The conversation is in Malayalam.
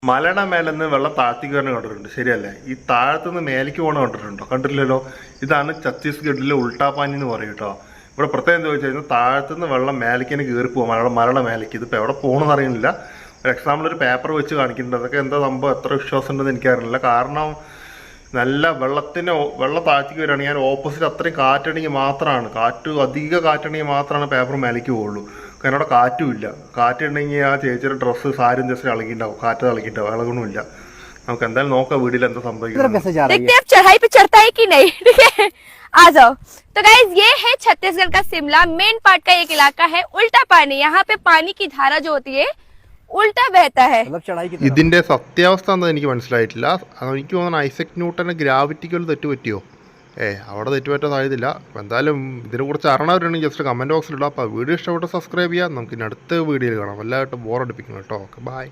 മലയുടെ മേലെ നിന്ന് വെള്ളം താഴ്ത്തിക്ക് വരുന്ന കണ്ടിട്ടുണ്ട്, ശരിയല്ലേ? ഈ താഴത്തുനിന്ന് മേലേക്ക് പോകണ കണ്ടിട്ടുണ്ടോ? കണ്ടിട്ടില്ലല്ലോ. ഇതാണ് ഛത്തീസ്ഗഡിലെ ഉൾട്ടാപ്പാനി എന്ന് പറയും കേട്ടോ. ഇവിടെ പ്രത്യേകം എന്താ വെച്ച് കഴിഞ്ഞാൽ താഴത്തുനിന്ന് വെള്ളം മേലേക്ക് തന്നെ കയറി പോകും, മലയുടെ മേലേക്ക്. ഇതിപ്പോൾ എവിടെ പോകണമെന്ന് അറിയുന്നില്ല. ഒരു എക്സാമ്പിൾ ഒരു പേപ്പർ വെച്ച് കാണിക്കുന്നുണ്ട്. അതൊക്കെ എന്താ സംഭവം, എത്ര വിശ്വാസം ഉണ്ടെന്ന് എനിക്കറിയില്ല. കാരണം നല്ല വെള്ളം താഴ്ത്തിക്ക് വരികയാണെങ്കിൽ ഞാൻ ഓപ്പോസിറ്റ് അത്രയും കാറ്റാണെങ്കിൽ മാത്രമാണ്, അധിക കാറ്റാണെങ്കിൽ മാത്രമാണ് പേപ്പർ മേലേക്ക് പോകുള്ളൂ. കാരണം അവിടെ കാറ്റും ഇല്ല. കാറ്റുണ്ടെങ്കിൽ ആ ചേച്ചിയുടെ ഡ്രസ്സ് സാരിയും ജസ്റ്റ് ഇളകിണ്ടാവും, കാറ്റ് ഇളകിണ്ടാവും, ഇളകണമില്ല. നമുക്ക് എന്തായാലും നോക്കാം വീട്ടിൽ എന്താ സംഭവിക്കുന്നത്. चढ़ाई पे चढ़ता है कि नहीं, ठीक है? आ जाओ। तो गाइस ये है छत्तीसगढ़ का शिमला, मेन पार्ट का एक इलाका है उल्टा पानी। यहाँ पे पानी की धारा जो होती है उल्टा बहता है. ഇതിന്റെ സത്യാവസ്ഥ എന്താ എനിക്ക് മനസ്സിലായിട്ടില്ല. എനിക്ക് തോന്നുന്നു ഐസക് ന്യൂട്ടന് ഗ്രാവിറ്റിക്ക് ഒരു തെറ്റ് പറ്റിയോ? അവിടെ തെറ്റുപറ്റാൻ സാധ്യതയില്ല. എന്തായാലും ഇതിനെക്കുറിച്ച് അറിയണവരുണ്ടെങ്കിൽ ജസ്റ്റ് കമൻറ്റ് ബോക്സിൽ ഇടാം. അപ്പോൾ വീഡിയോ ഇഷ്ടപ്പെട്ട് സബ്സ്ക്രൈബ് ചെയ്യാം. നമുക്ക് ഇനി അടുത്ത വീഡിയോയിൽ കാണാം. എല്ലാവരും ബോറടിപ്പിക്കണം കേട്ടോ. Okay, by.